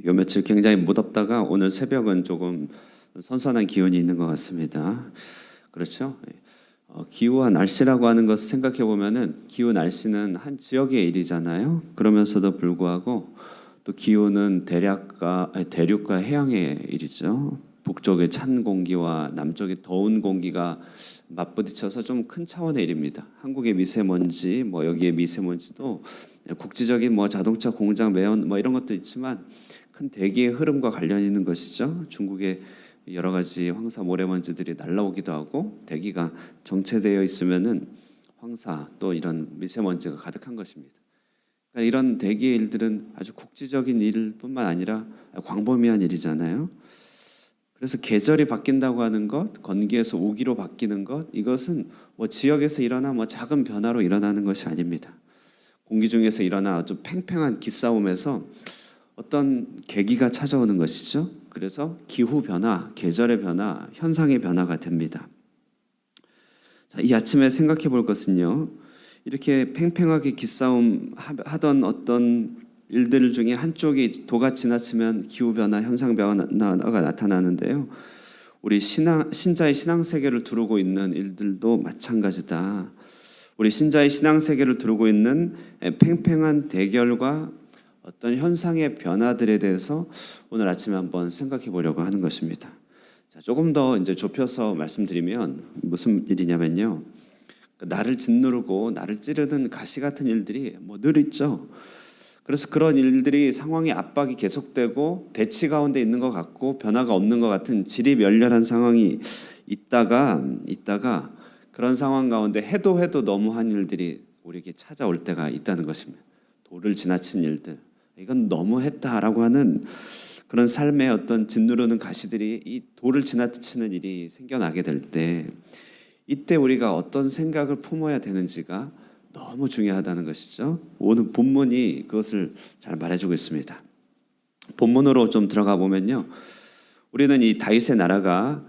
요 며칠 굉장히 무덥다가 오늘 새벽은 조금 선선한 기온이 있는 것 같습니다. 그렇죠? 기후와 날씨라고 하는 것을 생각해 보면은 기후 날씨는 한 지역의 일이잖아요. 그러면서도 불구하고 또 기후는 대륙과 해양의 일이죠. 북쪽의 찬 공기와 남쪽의 더운 공기가 맞부딪혀서 좀 큰 차원의 일입니다. 한국의 미세먼지, 여기에 미세먼지도 국지적인 자동차 공장 매연 이런 것도 있지만 큰 대기의 흐름과 관련이 있는 것이죠. 중국의 여러 가지 황사 모래먼지들이 날라오기도 하고 대기가 정체되어 있으면은 황사 또 이런 미세먼지가 가득한 것입니다. 그러니까 이런 대기의 일들은 아주 국지적인 일뿐만 아니라 광범위한 일이잖아요. 그래서 계절이 바뀐다고 하는 것, 건기에서 우기로 바뀌는 것, 이것은 지역에서 일어나 작은 변화로 일어나는 것이 아닙니다. 공기 중에서 일어나 아주 팽팽한 기싸움에서 어떤 계기가 찾아오는 것이죠. 그래서 기후 변화, 계절의 변화, 현상의 변화가 됩니다. 자, 이 아침에 생각해 볼 것은요. 이렇게 팽팽하게 기싸움 하던 어떤 일들 중에 한쪽이 도가 지나치면 기후 변화, 현상 변화가 나타나는데요. 우리 신자의 신앙 세계를 두르고 있는 일들도 마찬가지다. 우리 신자의 신앙 세계를 두르고 있는 팽팽한 대결과 어떤 현상의 변화들에 대해서 오늘 아침에 한번 생각해 보려고 하는 것입니다. 자, 조금 더 이제 좁혀서 말씀드리면 무슨 일이냐면요. 나를 짓누르고 나를 찌르는 가시 같은 일들이 늘 있죠. 그래서 그런 일들이 상황의 압박이 계속되고 대치 가운데 있는 것 같고 변화가 없는 것 같은 지리멸렬한 상황이 있다가 그런 상황 가운데 해도 너무한 일들이 우리에게 찾아올 때가 있다는 것입니다. 도를 지나친 일들, 이건 너무했다라고 하는 그런 삶의 어떤 짓누르는 가시들이 이 도를 지나치는 일이 생겨나게 될 때 이때 우리가 어떤 생각을 품어야 되는지가 너무 중요하다는 것이죠. 오늘 본문이 그것을 잘 말해주고 있습니다. 본문으로 좀 들어가 보면요, 우리는 이 다윗의 나라가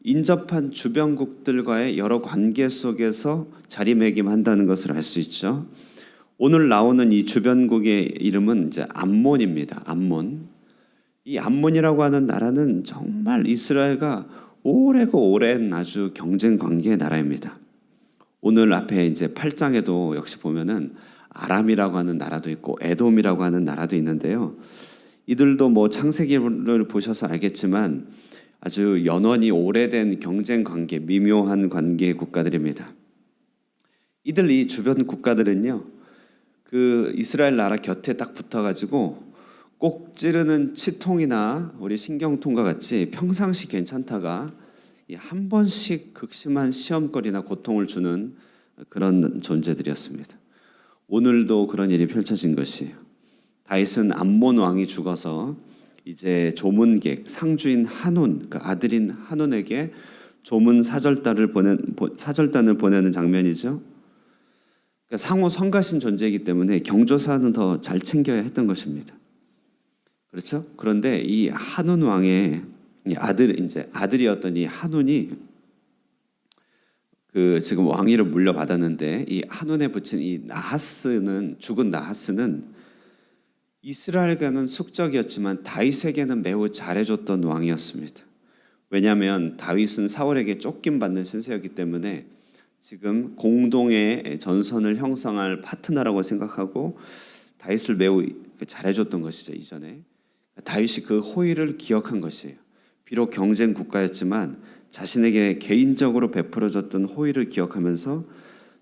인접한 주변국들과의 여러 관계 속에서 자리매김한다는 것을 알 수 있죠. 오늘 나오는 이 주변국의 이름은 이제 암몬입니다. 암몬. 이 암몬이라고 하는 나라는 정말 이스라엘과 오래고 오랜 아주 경쟁 관계의 나라입니다. 오늘 앞에 이제 8장에도 역시 보면은 아람이라고 하는 나라도 있고 에돔이라고 하는 나라도 있는데요. 이들도 창세기를 보셔서 알겠지만 아주 연원이 오래된 경쟁 관계, 미묘한 관계의 국가들입니다. 이 주변 국가들은요, 그 이스라엘 나라 곁에 딱 붙어가지고 꼭 찌르는 치통이나 우리 신경통과 같이 평상시 괜찮다가 한 번씩 극심한 시험거리나 고통을 주는 그런 존재들이었습니다. 오늘도 그런 일이 펼쳐진 것이에요. 다윗은 암몬 왕이 죽어서 이제 조문객, 상주인 한운, 그 아들인 한운에게 조문 사절단을 보내는 장면이죠. 그러니까 상호 성가신 존재이기 때문에 경조사는 더 잘 챙겨야 했던 것입니다. 그렇죠? 그런데 이 한운 왕의 아들이었던 이 한운이 그 지금 왕위를 물려받았는데 이 한운에 붙인 이 죽은 나하스는 이스라엘과는 숙적이었지만 다윗에게는 매우 잘해줬던 왕이었습니다. 왜냐하면 다윗은 사울에게 쫓김받는 신세였기 때문에 지금 공동의 전선을 형성할 파트너라고 생각하고 다윗을 매우 잘해줬던 것이죠. 이전에 다윗이 그 호의를 기억한 것이에요. 비록 경쟁 국가였지만 자신에게 개인적으로 베풀어줬던 호의를 기억하면서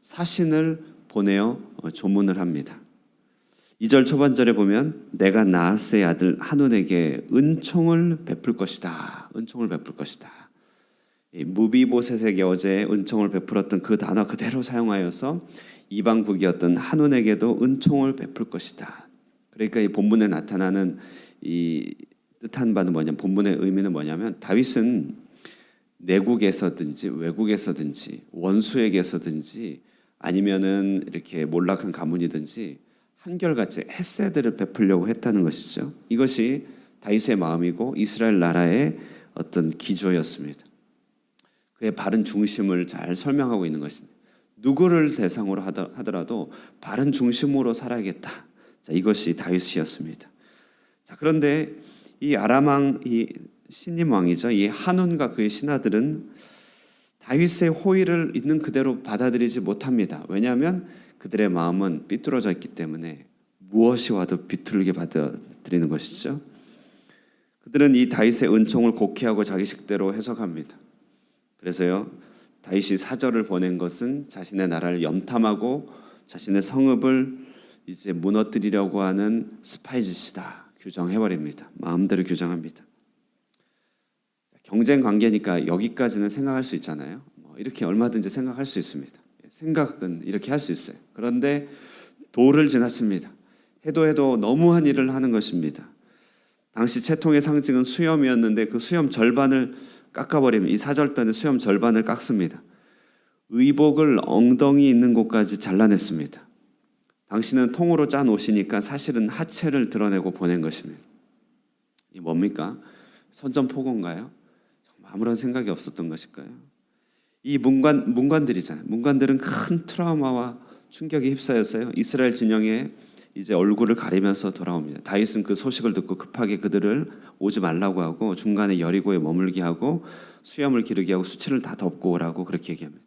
사신을 보내어 조문을 합니다. 2절 초반절에 보면 내가 나하스의 아들 한운에게 은총을 베풀 것이다. 은총을 베풀 것이다. 무비보셋에게 어제 은총을 베풀었던 그 단어 그대로 사용하여서 이방국이었던 한운에게도 은총을 베풀 것이다. 그러니까 이 본문에 나타나는 이 뜻한 바는 본문의 의미는 뭐냐면 다윗은 내국에서든지 외국에서든지 원수에게서든지 아니면은 이렇게 몰락한 가문이든지 한결같이 헤세드를 베풀려고 했다는 것이죠. 이것이 다윗의 마음이고 이스라엘 나라의 어떤 기조였습니다. 그의 바른 중심을 잘 설명하고 있는 것입니다. 누구를 대상으로 하더라도 바른 중심으로 살아야겠다. 자, 이것이 다윗이었습니다. 자, 그런데 이 아람 왕, 이 신임 왕이죠. 이 한온과 그의 신하들은 다윗의 호의를 있는 그대로 받아들이지 못합니다. 왜냐하면 그들의 마음은 삐뚤어져 있기 때문에 무엇이 와도 비뚤게 받아들이는 것이죠. 그들은 이 다윗의 은총을 곡해하고 자기식대로 해석합니다. 그래서요, 다윗이 사절을 보낸 것은 자신의 나라를 염탐하고 자신의 성읍을 이제 무너뜨리려고 하는 스파이 짓이다 규정해버립니다. 마음대로 규정합니다. 경쟁 관계니까 여기까지는 생각할 수 있잖아요. 이렇게 얼마든지 생각할 수 있습니다. 생각은 이렇게 할 수 있어요. 그런데 도를 지나칩니다. 해도 너무한 일을 하는 것입니다. 당시 채통의 상징은 수염이었는데 그 수염 절반을 깎아버리면 이 사절단의 수염 절반을 깎습니다. 의복을 엉덩이 있는 곳까지 잘라냈습니다. 당신은 통으로 짠 옷이니까 사실은 하체를 드러내고 보낸 것입니다. 이 뭡니까? 선전포고인가요? 아무런 생각이 없었던 것일까요? 이 문관들이잖아요. 문관들은 큰 트라우마와 충격에 휩싸여서요. 이스라엘 진영에 이제 얼굴을 가리면서 돌아옵니다. 다윗은 그 소식을 듣고 급하게 그들을 오지 말라고 하고 중간에 여리고에 머물게 하고 수염을 기르게 하고 수치를 다 덮고 오라고 그렇게 얘기합니다.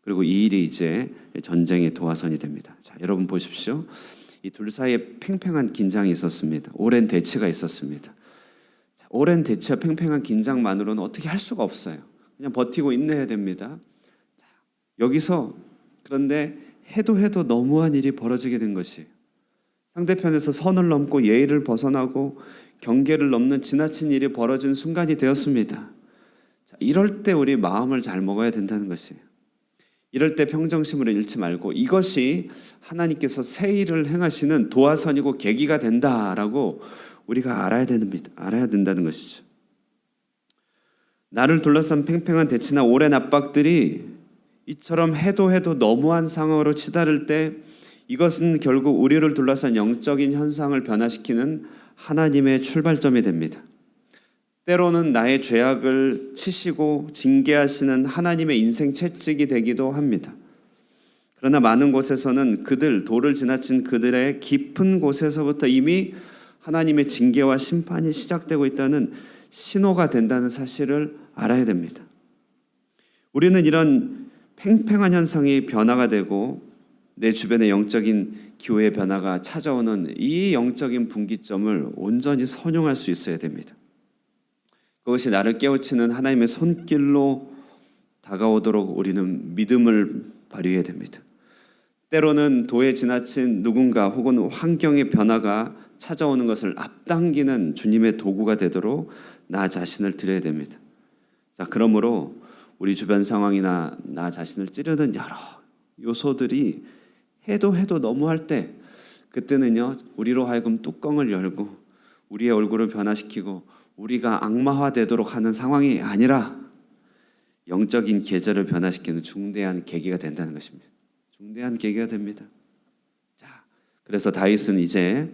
그리고 이 일이 이제 전쟁의 도화선이 됩니다. 자, 여러분 보십시오. 이 둘 사이에 팽팽한 긴장이 있었습니다. 오랜 대치가 있었습니다. 자, 오랜 대치와 팽팽한 긴장만으로는 어떻게 할 수가 없어요. 그냥 버티고 인내해야 됩니다. 자, 여기서 그런데 해도 너무한 일이 벌어지게 된 것이에요. 상대편에서 선을 넘고 예의를 벗어나고 경계를 넘는 지나친 일이 벌어진 순간이 되었습니다. 자, 이럴 때 우리 마음을 잘 먹어야 된다는 것이에요. 이럴 때 평정심을 잃지 말고 이것이 하나님께서 새 일을 행하시는 도화선이고 계기가 된다라고 우리가 알아야 된다는 것이죠. 나를 둘러싼 팽팽한 대치나 오랜 압박들이 이처럼 해도 너무한 상황으로 치달을 때 이것은 결국 우리를 둘러싼 영적인 현상을 변화시키는 하나님의 출발점이 됩니다. 때로는 나의 죄악을 치시고 징계하시는 하나님의 인생 채찍이 되기도 합니다. 그러나 많은 곳에서는 도를 지나친 그들의 깊은 곳에서부터 이미 하나님의 징계와 심판이 시작되고 있다는 신호가 된다는 사실을 알아야 됩니다. 우리는 이런 팽팽한 현상이 변화가 되고 내 주변의 영적인 기호의 변화가 찾아오는 이 영적인 분기점을 온전히 선용할 수 있어야 됩니다. 그것이 나를 깨우치는 하나님의 손길로 다가오도록 우리는 믿음을 발휘해야 됩니다. 때로는 도에 지나친 누군가 혹은 환경의 변화가 찾아오는 것을 앞당기는 주님의 도구가 되도록 나 자신을 드려야 됩니다. 자, 그러므로 우리 주변 상황이나 나 자신을 찌르는 여러 요소들이 해도 너무할 때 그때는요, 우리로 하여금 뚜껑을 열고 우리의 얼굴을 변화시키고 우리가 악마화되도록 하는 상황이 아니라 영적인 계절을 변화시키는 중대한 계기가 된다는 것입니다. 중대한 계기가 됩니다. 자, 그래서 다윗은 이제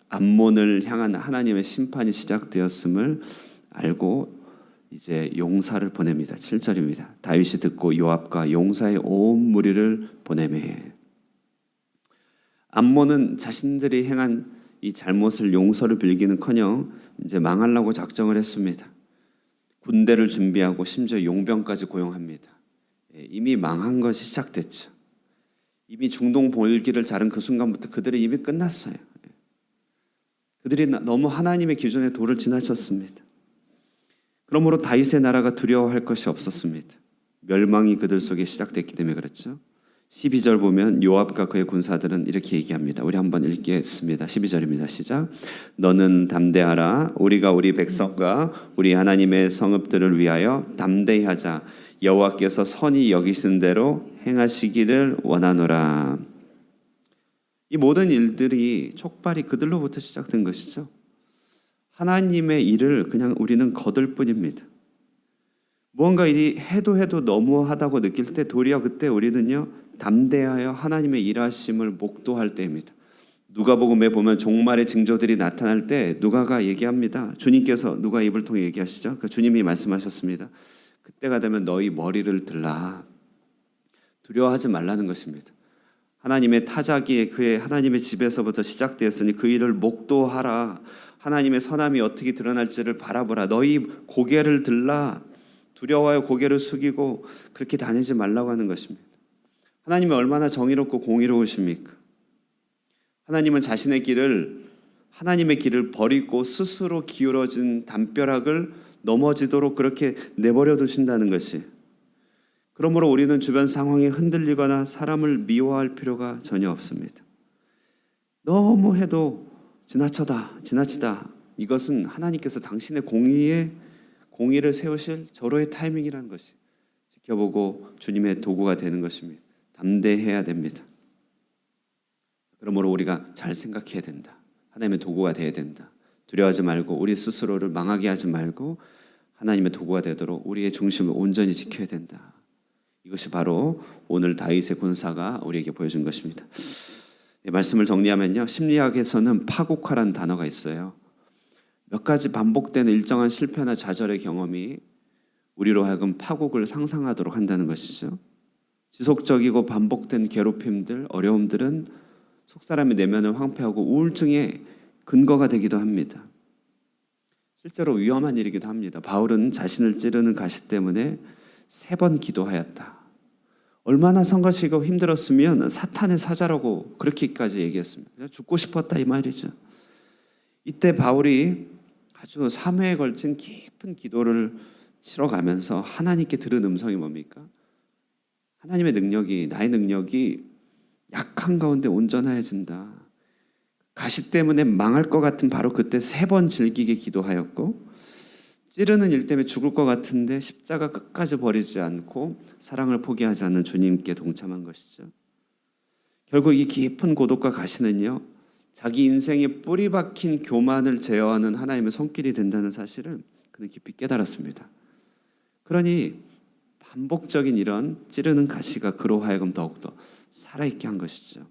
암몬을 향한 하나님의 심판이 시작되었음을 알고 이제 용사를 보냅니다. 7절입니다. 다윗이 듣고 요압과 용사의 온 무리를 보내매. 암몬은 자신들이 행한 이 잘못을 용서를 빌기는커녕 이제 망하려고 작정을 했습니다. 군대를 준비하고 심지어 용병까지 고용합니다. 이미 망한 것이 시작됐죠. 이미 중동 볼기를 자른 그 순간부터 그들이 이미 끝났어요. 그들이 너무 하나님의 기준의 도를 지나쳤습니다. 그러므로 다윗의 나라가 두려워할 것이 없었습니다. 멸망이 그들 속에 시작됐기 때문에 그렇죠. 12절 보면 요압과 그의 군사들은 이렇게 얘기합니다. 우리 한번 읽겠습니다. 12절입니다. 시작. 너는 담대하라. 우리가 우리 백성과 우리 하나님의 성읍들을 위하여 담대히 하자. 여호와께서 선히 여기신 대로 행하시기를 원하노라. 이 모든 일들이 촉발이 그들로부터 시작된 것이죠. 하나님의 일을 그냥 우리는 거들 뿐입니다. 무언가 일이 해도 너무하다고 느낄 때 도리어 그때 우리는요, 담대하여 하나님의 일하심을 목도할 때입니다. 누가복음에 보면 종말의 징조들이 나타날 때 누가가 얘기합니다. 주님께서 누가 입을 통해 얘기하시죠. 그 주님이 말씀하셨습니다. 그때가 되면 너희 머리를 들라. 두려워하지 말라는 것입니다. 하나님의 타작이 그의 하나님의 집에서부터 시작되었으니 그 일을 목도하라. 하나님의 선함이 어떻게 드러날지를 바라보라. 너희 고개를 들라. 두려워하여 고개를 숙이고 그렇게 다니지 말라고 하는 것입니다. 하나님은 얼마나 정의롭고 공의로우십니까? 하나님은 하나님의 길을 버리고 스스로 기울어진 담벼락을 넘어지도록 그렇게 내버려 두신다는 것이, 그러므로 우리는 주변 상황에 흔들리거나 사람을 미워할 필요가 전혀 없습니다. 너무 해도 지나치다. 이것은 하나님께서 당신의 공의를 세우실 절호의 타이밍이라는 것이 지켜보고 주님의 도구가 되는 것입니다. 담대해야 됩니다. 그러므로 우리가 잘 생각해야 된다. 하나님의 도구가 되어야 된다. 두려워하지 말고 우리 스스로를 망하게 하지 말고 하나님의 도구가 되도록 우리의 중심을 온전히 지켜야 된다. 이것이 바로 오늘 다윗의 군사가 우리에게 보여준 것입니다. 말씀을 정리하면요, 심리학에서는 파국화라는 단어가 있어요. 몇 가지 반복되는 일정한 실패나 좌절의 경험이 우리로 하여금 파국을 상상하도록 한다는 것이죠. 지속적이고 반복된 괴롭힘들, 어려움들은 속사람의 내면을 황폐하고 우울증의 근거가 되기도 합니다. 실제로 위험한 일이기도 합니다. 바울은 자신을 찌르는 가시 때문에 3번 기도하였다. 얼마나 성가시고 힘들었으면 사탄의 사자라고 그렇게까지 얘기했습니다. 죽고 싶었다 이 말이죠. 이때 바울이 아주 3회에 걸친 깊은 기도를 치러가면서 하나님께 들은 음성이 뭡니까? 하나님의 능력이, 나의 능력이 약한 가운데 온전해진다. 가시 때문에 망할 것 같은 바로 그때 3번 질기게 기도하였고, 찌르는 일 때문에 죽을 것 같은데 십자가 끝까지 버리지 않고 사랑을 포기하지 않는 주님께 동참한 것이죠. 결국 이 깊은 고독과 가시는요, 자기 인생에 뿌리 박힌 교만을 제어하는 하나님의 손길이 된다는 사실을 그는 깊이 깨달았습니다. 그러니 반복적인 이런 찌르는 가시가 그로 하여금 더욱더 살아있게 한 것이죠.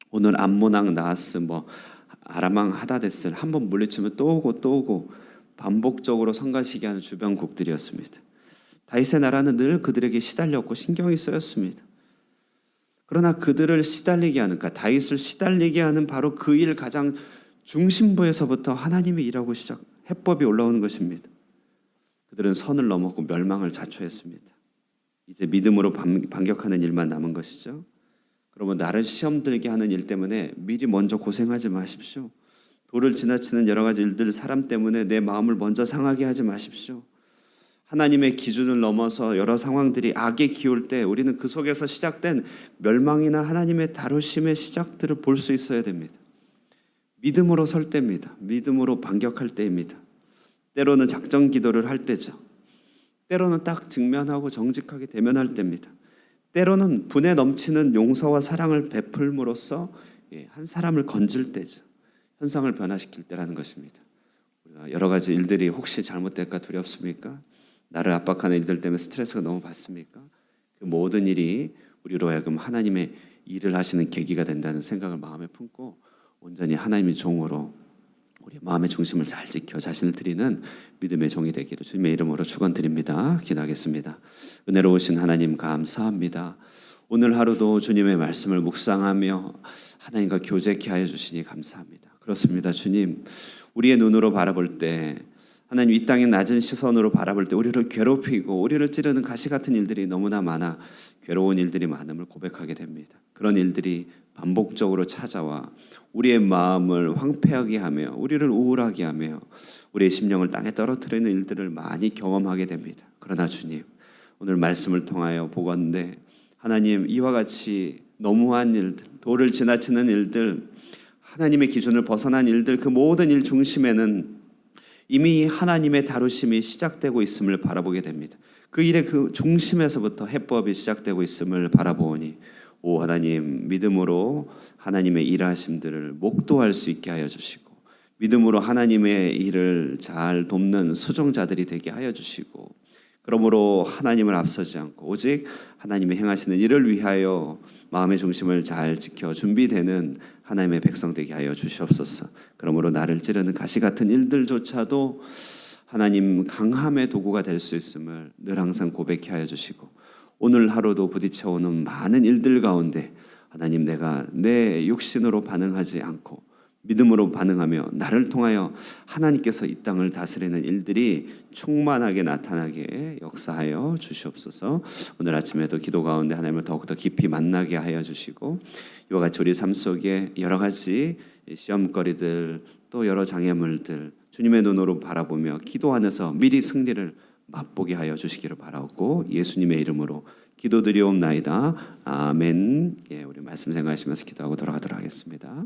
오늘 암모낭, 나하스, 아람왕, 하다데스를 한번 물리치면 또 오고 반복적으로 성가시게 하는 주변국들이었습니다. 다윗의 나라는 늘 그들에게 시달렸고 신경이 쓰였습니다. 그러나 그들을 시달리게 하는, 다윗을 시달리게 하는 바로 그 일 가장 중심부에서부터 하나님의 일하고 해법이 올라오는 것입니다. 그들은 선을 넘었고 멸망을 자초했습니다. 이제 믿음으로 반격하는 일만 남은 것이죠. 그러면 나를 시험 들게 하는 일 때문에 미리 먼저 고생하지 마십시오. 도를 지나치는 여러 가지 일들, 사람 때문에 내 마음을 먼저 상하게 하지 마십시오. 하나님의 기준을 넘어서 여러 상황들이 악에 기울 때 우리는 그 속에서 시작된 멸망이나 하나님의 다루심의 시작들을 볼 수 있어야 됩니다. 믿음으로 설 때입니다. 믿음으로 반격할 때입니다. 때로는 작전 기도를 할 때죠. 때로는 딱 직면하고 정직하게 대면할 때입니다. 때로는 분에 넘치는 용서와 사랑을 베풀므로써 한 사람을 건질 때죠. 현상을 변화시킬 때라는 것입니다. 우리가 여러 가지 일들이 혹시 잘못될까 두렵습니까? 나를 압박하는 일들 때문에 스트레스가 너무 받습니까? 그 모든 일이 우리로 하여금 하나님의 일을 하시는 계기가 된다는 생각을 마음에 품고 온전히 하나님의 종으로 우리 마음의 중심을 잘 지켜 자신을 드리는 믿음의 종이 되기를 주님의 이름으로 축원드립니다. 기도하겠습니다. 은혜로우신 하나님 감사합니다. 오늘 하루도 주님의 말씀을 묵상하며 하나님과 교제케 하여 주시니 감사합니다. 그렇습니다. 주님, 우리의 눈으로 바라볼 때, 하나님 이 땅의 낮은 시선으로 바라볼 때 우리를 괴롭히고 우리를 찌르는 가시 같은 일들이 너무나 많아 괴로운 일들이 많음을 고백하게 됩니다. 그런 일들이 반복적으로 찾아와 우리의 마음을 황폐하게 하며 우리를 우울하게 하며 우리의 심령을 땅에 떨어뜨리는 일들을 많이 경험하게 됩니다. 그러나 주님, 오늘 말씀을 통하여 보건대 하나님, 이와 같이 너무한 일들, 도를 지나치는 일들, 하나님의 기준을 벗어난 일들, 그 모든 일 중심에는 이미 하나님의 다루심이 시작되고 있음을 바라보게 됩니다. 그 일의 그 중심에서부터 해법이 시작되고 있음을 바라보니 오 하나님, 믿음으로 하나님의 일하심들을 목도할 수 있게 하여 주시고 믿음으로 하나님의 일을 잘 돕는 수종자들이 되게 하여 주시고, 그러므로 하나님을 앞서지 않고 오직 하나님의 행하시는 일을 위하여 마음의 중심을 잘 지켜 준비되는 하나님의 백성 되게 하여 주시옵소서. 그러므로 나를 찌르는 가시 같은 일들조차도 하나님 강함의 도구가 될 수 있음을 늘 항상 고백해 하여 주시고, 오늘 하루도 부딪혀오는 많은 일들 가운데 하나님, 내가 내 육신으로 반응하지 않고 믿음으로 반응하며 나를 통하여 하나님께서 이 땅을 다스리는 일들이 충만하게 나타나게 역사하여 주시옵소서. 오늘 아침에도 기도 가운데 하나님을 더욱더 깊이 만나게 하여 주시고, 이와 같이 우리 삶 속에 여러 가지 시험거리들 또 여러 장애물들 주님의 눈으로 바라보며 기도 안에서 미리 승리를 맛보게 하여 주시기를 바라고 예수님의 이름으로 기도드리옵나이다. 아멘. 예, 우리 말씀 생각하시면서 기도하고 돌아가도록 하겠습니다.